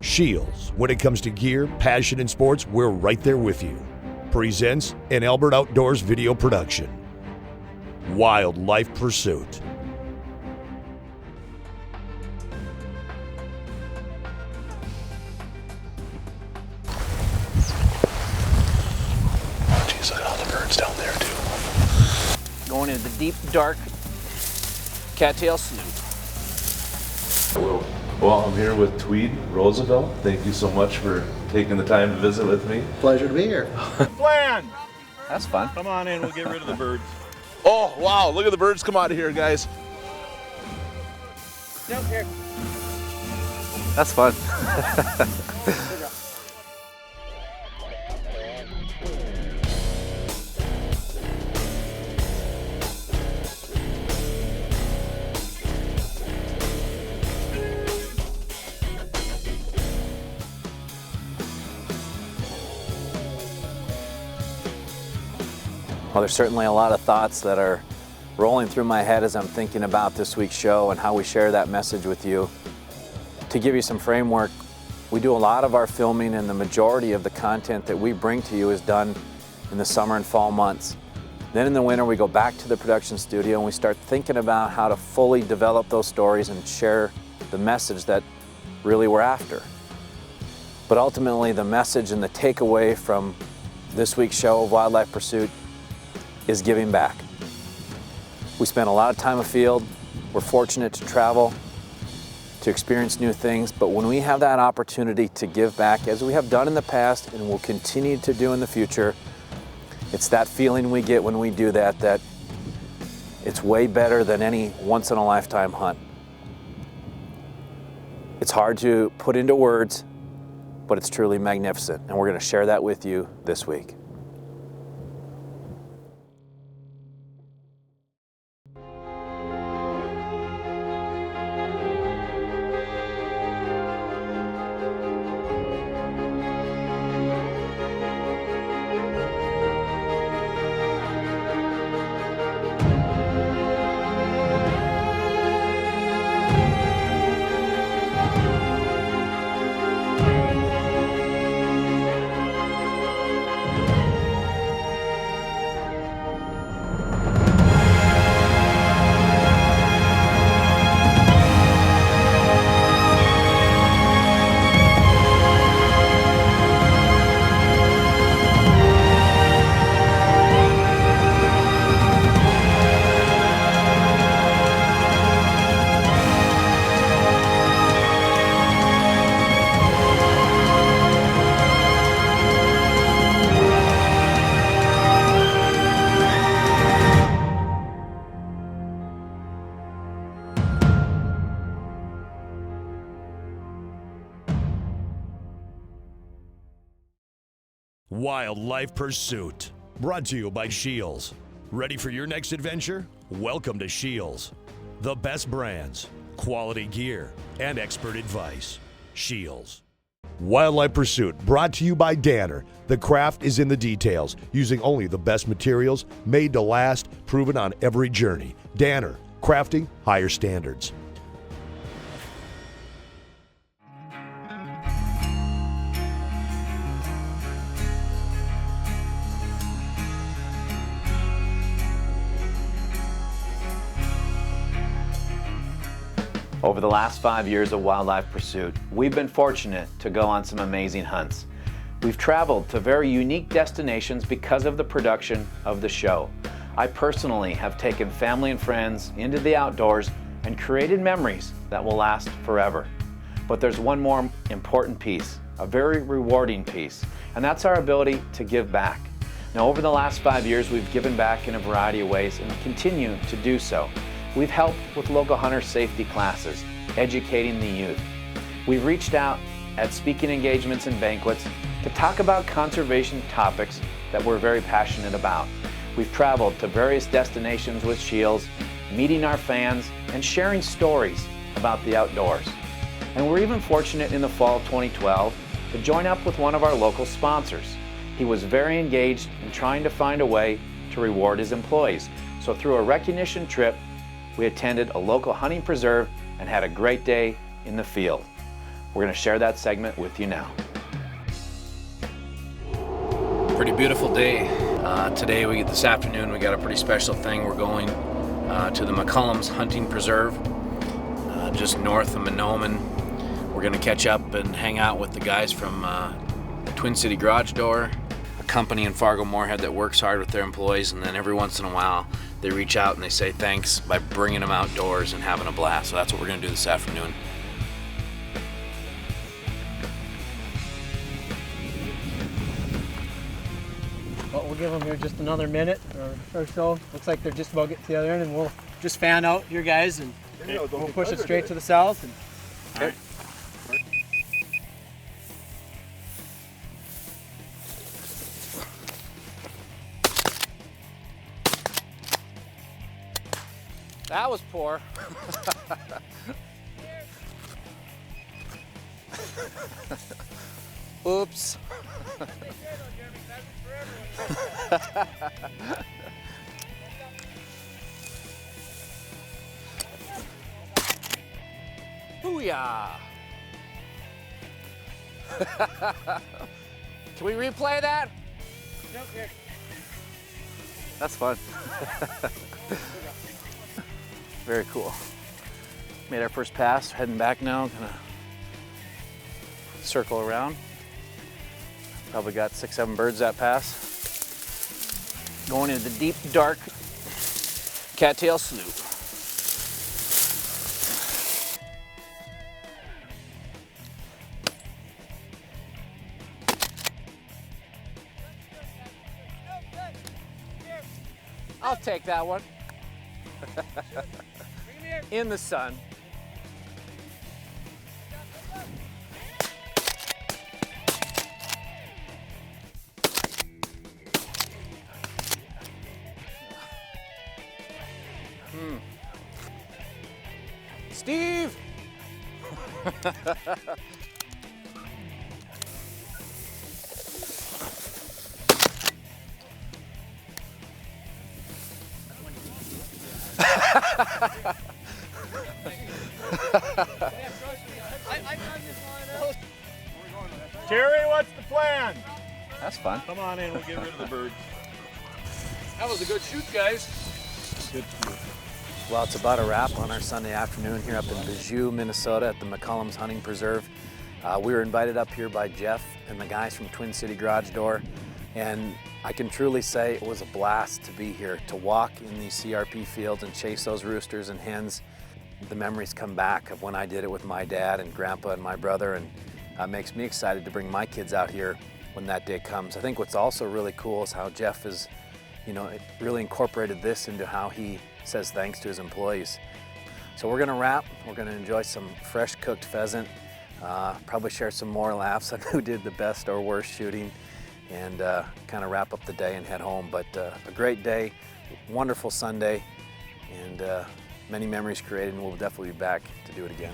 Shields. When it comes to gear, passion, and sports, we're right there with you. Presents an Albert Outdoors video production. Wildlife Pursuit. Oh, geez, look at all the birds down there, too. Going into the deep, dark cattail slough. Hello. Well, I'm here with Tweed Roosevelt. Thank you so much for taking the time to visit with me. Pleasure to be here. Plan! That's fun. Come on in, we'll get rid of the birds. Oh, wow, look at the birds come out of here, guys. Down here. That's fun. Well, there's certainly a lot of thoughts that are rolling through my head as I'm thinking about this week's show and how we share that message with you. To give you some framework, we do a lot of our filming, and the majority of the content that we bring to you is done in the summer and fall months. Then in the winter, we go back to the production studio and we start thinking about how to fully develop those stories and share the message that really we're after. But ultimately, the message and the takeaway from this week's show of Wildlife Pursuit is giving back. We spend a lot of time afield. We're fortunate to travel, to experience new things, but when we have that opportunity to give back, as we have done in the past and will continue to do in the future, it's that feeling we get when we do that, that it's way better than any once-in-a-lifetime hunt. It's hard to put into words, but it's truly magnificent, and we're going to share that with you this week. Wildlife Pursuit. Brought to you by Shields. Ready for your next adventure? Welcome to Shields. The best brands, quality gear, and expert advice. Shields. Wildlife Pursuit, brought to you by Danner. The craft is in the details, using only the best materials, made to last, proven on every journey. Danner, crafting higher standards. Over the last 5 years of Wildlife Pursuit, we've been fortunate to go on some amazing hunts. We've traveled to very unique destinations because of the production of the show. I personally have taken family and friends into the outdoors and created memories that will last forever. But there's one more important piece, a very rewarding piece, and that's our ability to give back. Now, over the last 5 years, we've given back in a variety of ways and continue to do so. We've helped with local hunter safety classes, educating the youth. We've reached out at speaking engagements and banquets to talk about conservation topics that we're very passionate about. We've traveled to various destinations with Shields, meeting our fans and sharing stories about the outdoors. And we're even fortunate in the fall of 2012 to join up with one of our local sponsors. He was very engaged in trying to find a way to reward his employees. So through a recognition trip, we attended a local hunting preserve and had a great day in the field. We're going to share that segment with you now. Pretty beautiful day. This afternoon, we got a pretty special thing. We're going to the McCollum's Hunting Preserve, just north of Mahnomen. We're going to catch up and hang out with the guys from Twin City Garage Door, a company in Fargo-Moorhead that works hard with their employees, and then every once in a while they reach out and they say thanks by bringing them outdoors and having a blast. So that's what we're going to do this afternoon. Well, we'll give them here just another minute or so. Looks like they're just about getting to the other end, and we'll just fan out here, guys, and we'll push it straight to the south. And, all right. That was poor. Oops. Booyah! Can we replay that? Nope, here. That's fun. Very cool. Made our first pass, heading back now, gonna circle around. Probably got 6-7 birds that pass. Going into the deep, dark cattail slough. I'll take that one. In the sun. Steve! Terry, what's the plan? That's fun. Come on in, we'll get rid of the birds. That was a good shoot, guys. Good shoot. Well, it's about a wrap on our Sunday afternoon here up in Bijou, Minnesota at the McCollum's Hunting Preserve. We were invited up here by Jeff and the guys from Twin City Garage Door, and I can truly say it was a blast to be here, to walk in these CRP fields and chase those roosters and hens. The memories come back of when I did it with my dad and grandpa and my brother, and makes me excited to bring my kids out here when that day comes. I think what's also really cool is how Jeff is, really incorporated this into how he says thanks to his employees. So we're gonna wrap, we're gonna enjoy some fresh cooked pheasant, probably share some more laughs on who did the best or worst shooting, and kind of wrap up the day and head home. But a great day, wonderful Sunday, and many memories created, and we'll definitely be back to do it again.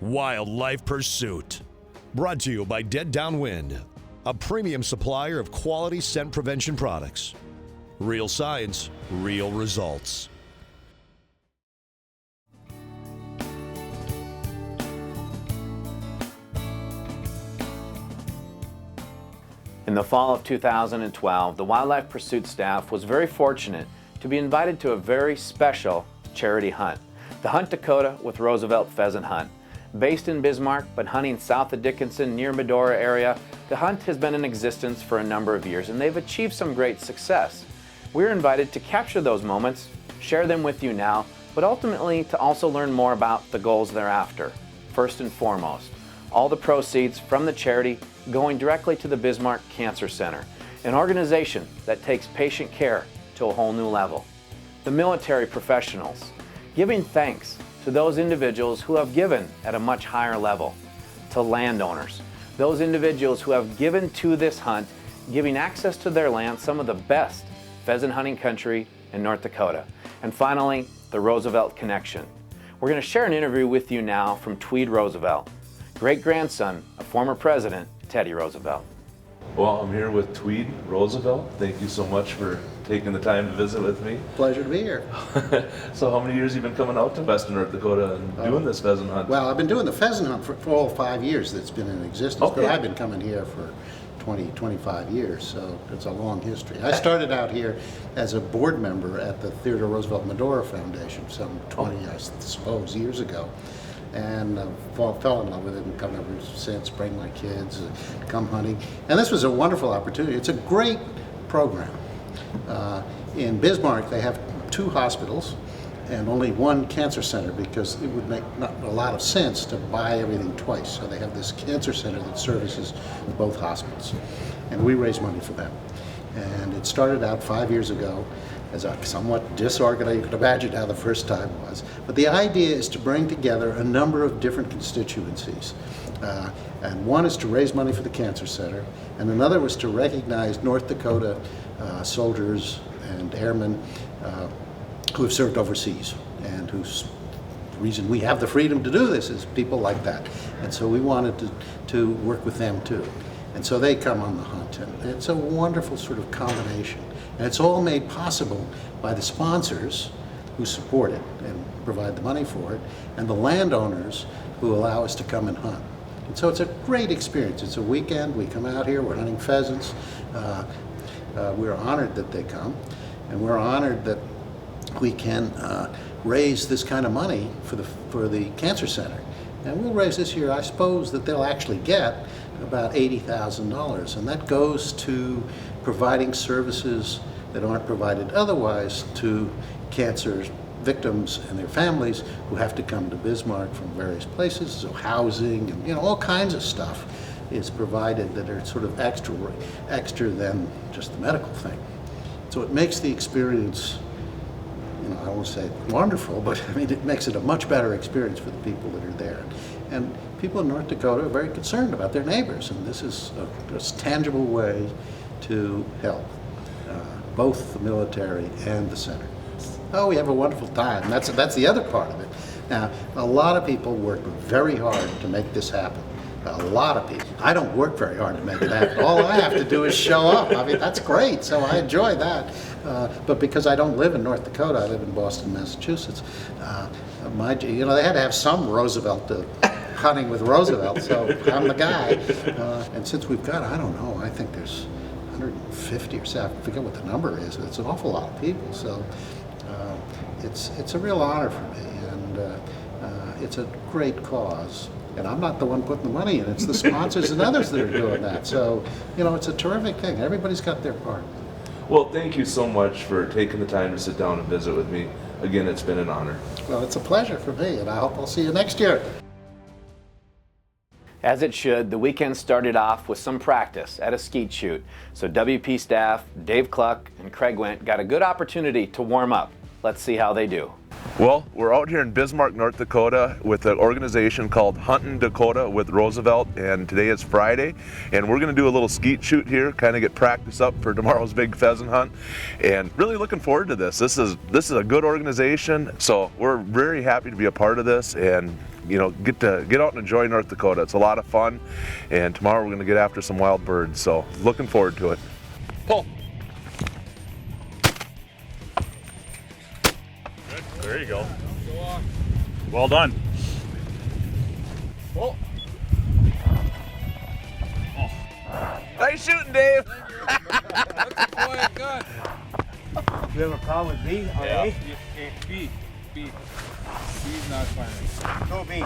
Wildlife Pursuit. Brought to you by Dead Downwind, a premium supplier of quality scent prevention products. Real science, real results. In the fall of 2012, the Wildlife Pursuit staff was very fortunate to be invited to a very special charity hunt, the Hunt Dakota with Roosevelt Pheasant Hunt. Based in Bismarck, but hunting south of Dickinson near Medora area, the hunt has been in existence for a number of years, and they've achieved some great success. We're invited to capture those moments, share them with you now, but ultimately to also learn more about the goals thereafter. First and foremost, all the proceeds from the charity going directly to the Bismarck Cancer Center, an organization that takes patient care to a whole new level. The military professionals, giving thanks to those individuals who have given at a much higher level. To landowners, those individuals who have given to this hunt, giving access to their land, some of the best pheasant hunting country in North Dakota. And finally, the Roosevelt connection. We're going to share an interview with you now from Tweed Roosevelt, great-grandson of former President Teddy Roosevelt. Well, I'm here with Tweed Roosevelt. Thank you so much for taking the time to visit with me. Pleasure to be here. So how many years have you been coming out to western North Dakota and doing this pheasant hunt? Well, I've been doing the pheasant hunt for all 5 years that's been in existence, Okay. but I've been coming here for 25 years, so it's a long history. I started out here as a board member at the Theodore Roosevelt Medora Foundation some 20, I suppose, years ago. And fell in love with it and come ever since, bring my kids, come hunting. And this was a wonderful opportunity. It's a great program. In Bismarck, they have 2 hospitals and only 1 cancer center because it would make not a lot of sense to buy everything twice. So they have this cancer center that services both hospitals. And we raise money for them. And it started out 5 years ago as a somewhat disorganized. You can imagine how the first time was. But the idea is to bring together a number of different constituencies. And one is to raise money for the Cancer Center, and another was to recognize North Dakota soldiers and airmen who have served overseas, and whose reason we have the freedom to do this is people like that. And so we wanted to work with them too. And so they come on the hunt, and it's a wonderful sort of combination. And it's all made possible by the sponsors who support it and provide the money for it, and the landowners who allow us to come and hunt. And so it's a great experience. It's a weekend. We come out here. We're hunting pheasants. We're honored that they come, and we're honored that we can raise this kind of money for the Cancer Center. And we'll raise this year, I suppose, that they'll actually get about $80,000, and that goes to providing services that aren't provided otherwise to cancer victims and their families who have to come to Bismarck from various places. So housing and all kinds of stuff is provided that are sort of extra than just the medical thing. So it makes the experience, I won't say wonderful, but I mean, it makes it a much better experience for the people that are there. And people in North Dakota are very concerned about their neighbors, and this is a tangible way to help both the military and the center. Oh, we have a wonderful time. That's the other part of it. Now, a lot of people work very hard to make this happen. A lot of people. I don't work very hard to make it happen. All I have to do is show up. I mean, that's great, so I enjoy that. But because I don't live in North Dakota, I live in Boston, Massachusetts. They had to have some Roosevelt hunting with Roosevelt, so I'm the guy. And since we've got, I don't know, I think there's 150 or so, I forget what the number is, but it's an awful lot of people. So it's a real honor for me, and it's a great cause. And I'm not the one putting the money in, it's the sponsors and others that are doing that. So, it's a terrific thing. Everybody's got their part. Well, thank you so much for taking the time to sit down and visit with me. Again, it's been an honor. Well, it's a pleasure for me, and I hope I'll see you next year. As it should, the weekend started off with some practice at a skeet shoot. So WP staff, Dave Cluck, and Craig Went got a good opportunity to warm up. Let's see how they do. Well, we're out here in Bismarck, North Dakota with an organization called Huntin' Dakota with Roosevelt, and today is Friday, and we're going to do a little skeet shoot here, kind of get practice up for tomorrow's big pheasant hunt, and really looking forward to this. This is a good organization, so we're very happy to be a part of this, and get out and enjoy North Dakota. It's a lot of fun, and tomorrow we're going to get after some wild birds, so looking forward to it. Pull. There you go. Well done. Oh. Nice shooting, Dave. That's a quiet gun. You have a problem with B? Yeah. B. B's not firing. Throw B.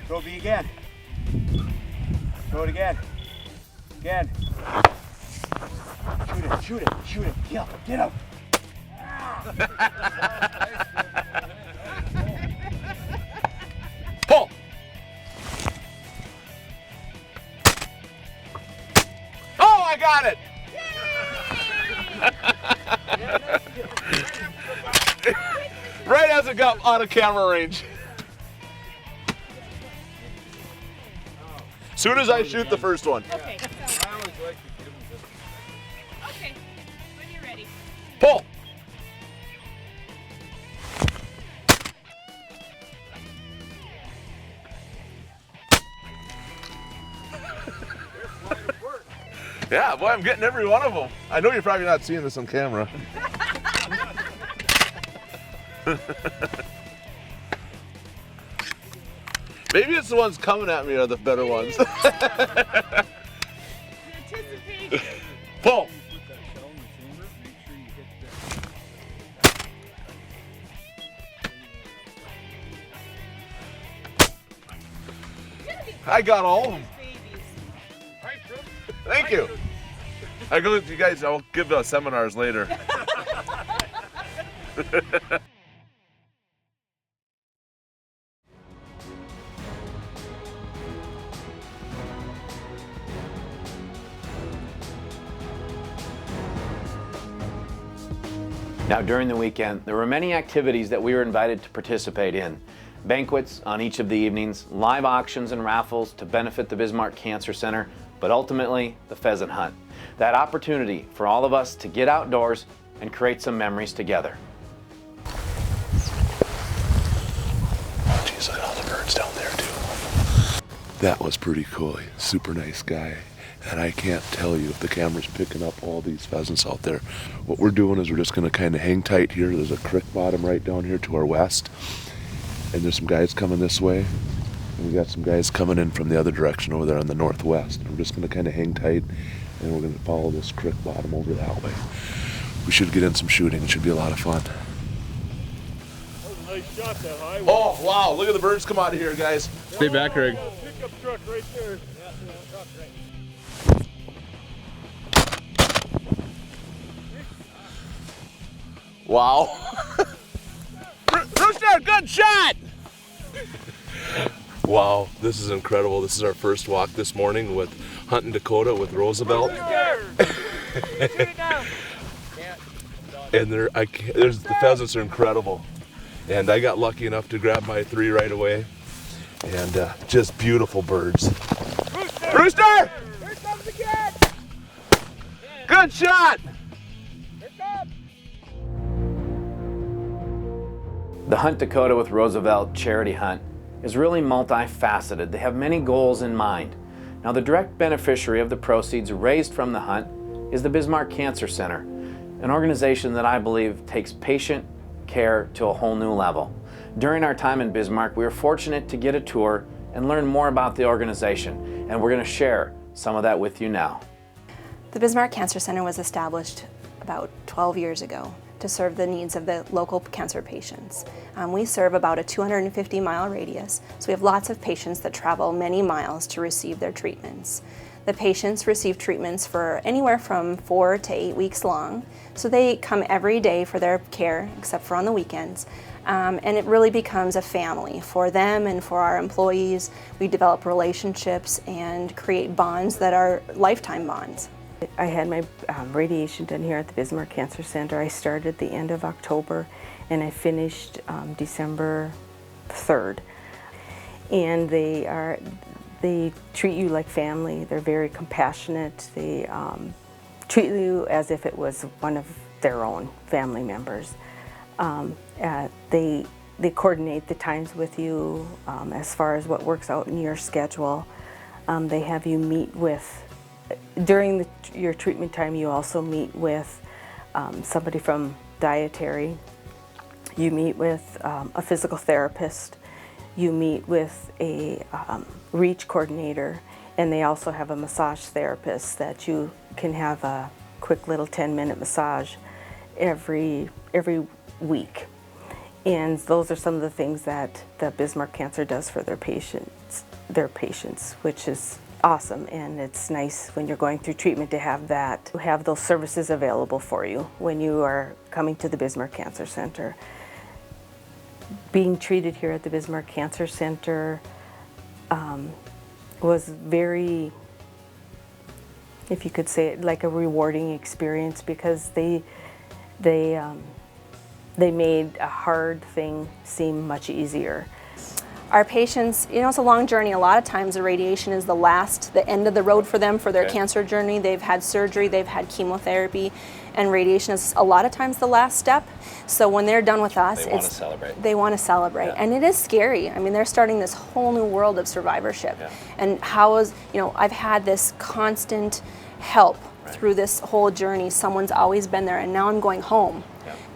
Throw B again. Throw it again. Again. Shoot it. Get up. Pull. Oh, I got it. Right as it got out of camera range. Soon as I shoot the first one. Okay, so, I always like to give them this. okay, when you're ready. Pull. Yeah, boy, I'm getting every one of them. I know you're probably not seeing this on camera. Maybe it's the ones coming at me are the better ones. Pull. I got all of them. Thank you. I go with you guys. I'll give seminars later. Now, during the weekend, there were many activities that we were invited to participate in. Banquets on each of the evenings, live auctions and raffles to benefit the Bismarck Cancer Center, but ultimately, the pheasant hunt. That opportunity for all of us to get outdoors and create some memories together. Jeez, look at all the birds down there, too. That was pretty cool. Super nice guy. And I can't tell you if the camera's picking up all these pheasants out there. What we're doing is we're just gonna kind of hang tight here. There's a creek bottom right down here to our west. And there's some guys coming this way. And we got some guys coming in from the other direction over there on the northwest. We're just gonna kind of hang tight and we're gonna follow this creek bottom over that way. We should get in some shooting. It should be a lot of fun. That was a nice shot, that high one. Oh, wow, look at the birds come out of here, guys. Stay back, Greg. Pickup truck right there. Wow. Rooster, good shot! Wow, this is incredible. This is our first walk this morning with hunting Dakota with Roosevelt. And the pheasants are incredible. And I got lucky enough to grab my 3 right away. And just beautiful birds. Rooster! Here comes again! Good shot! The Hunt Dakota with Roosevelt charity hunt is really multifaceted. They have many goals in mind. Now, the direct beneficiary of the proceeds raised from the hunt is the Bismarck Cancer Center, an organization that I believe takes patient care to a whole new level. During our time in Bismarck, we were fortunate to get a tour and learn more about the organization, and we're going to share some of that with you now. The Bismarck Cancer Center was established about 12 years ago to serve the needs of the local cancer patients. We serve about a 250-mile radius, so we have lots of patients that travel many miles to receive their treatments. The patients receive treatments for anywhere from 4 to 8 weeks long, so they come every day for their care, except for on the weekends. And it really becomes a family for them and for our employees. We develop relationships and create bonds that are lifetime bonds. I had my radiation done here at the Bismarck Cancer Center. I started at the end of October and I finished December 3rd. And they treat you like family. They're very compassionate. They treat you as if it was one of their own family members. They coordinate the times with you as far as what works out in your schedule. They have you meet with, during your treatment time, you also meet with somebody from dietary. You meet with a physical therapist. You meet with a reach coordinator, and they also have a massage therapist that you can have a quick little 10-minute massage every week. And those are some of the things that the Bismarck Cancer does for their patients, which is awesome. And it's nice when you're going through treatment to have those services available for you when you are coming to the Bismarck Cancer Center. Being treated here at the Bismarck Cancer Center was very, if you could say it, like a rewarding experience, because they made a hard thing seem much easier. Our patients, it's a long journey. A lot of times the radiation is the end of the road for them for their cancer journey. They've had surgery, they've had chemotherapy, and radiation is a lot of times the last step. So when they're done with us, they want to celebrate. And it is scary. I mean, they're starting this whole new world of survivorship. And I've had this constant help through this whole journey. Someone's always been there, and now I'm going home.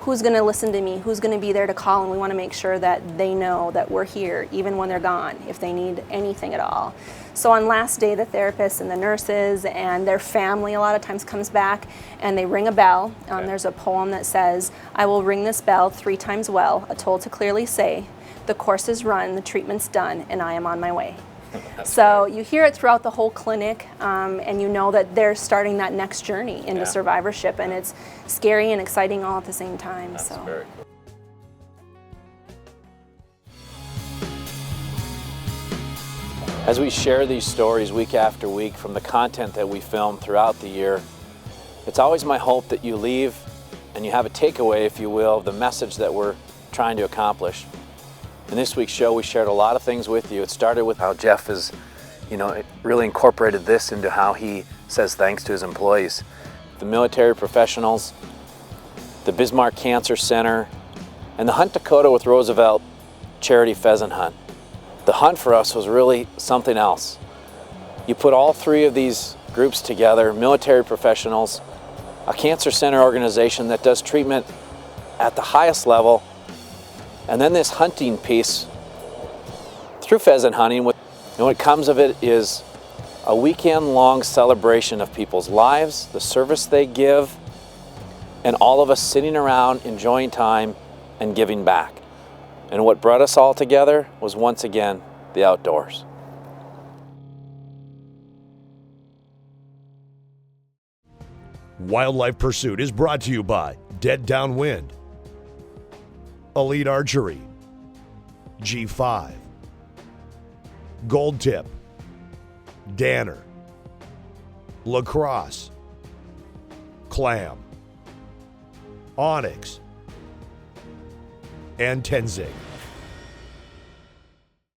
Who's going to listen to me? Who's going to be there to call? And we want to make sure that they know that we're here even when they're gone, if they need anything at all. So on last day, the therapists and the nurses and their family a lot of times comes back and they ring a bell. There's a poem that says, "I will ring this bell 3 times well, a toll to clearly say, the course is run, the treatment's done, and I am on my way." So you hear it throughout the whole clinic, and you know that they're starting that next journey into survivorship, and it's scary and exciting all at the same time. That's so. very cool. As we share these stories week after week from the content that we film throughout the year, it's always my hope that you leave and you have a takeaway, if you will, of the message that we're trying to accomplish. In this week's show, we shared a lot of things with you. It started with how Jeff has, really incorporated this into how he says thanks to his employees. The military professionals, the Bismarck Cancer Center, and the Hunt Dakota with Roosevelt charity pheasant hunt. The hunt for us was really something else. You put all 3 of these groups together, military professionals, a cancer center organization that does treatment at the highest level, and then this hunting piece through pheasant hunting. What comes of it is a weekend-long celebration of people's lives, the service they give, and all of us sitting around enjoying time and giving back. And what brought us all together was once again the outdoors. Wildlife Pursuit is brought to you by Dead Downwind, Elite Archery, G5, Gold Tip, Danner, Lacrosse, Clam, Onyx, and Tenzing.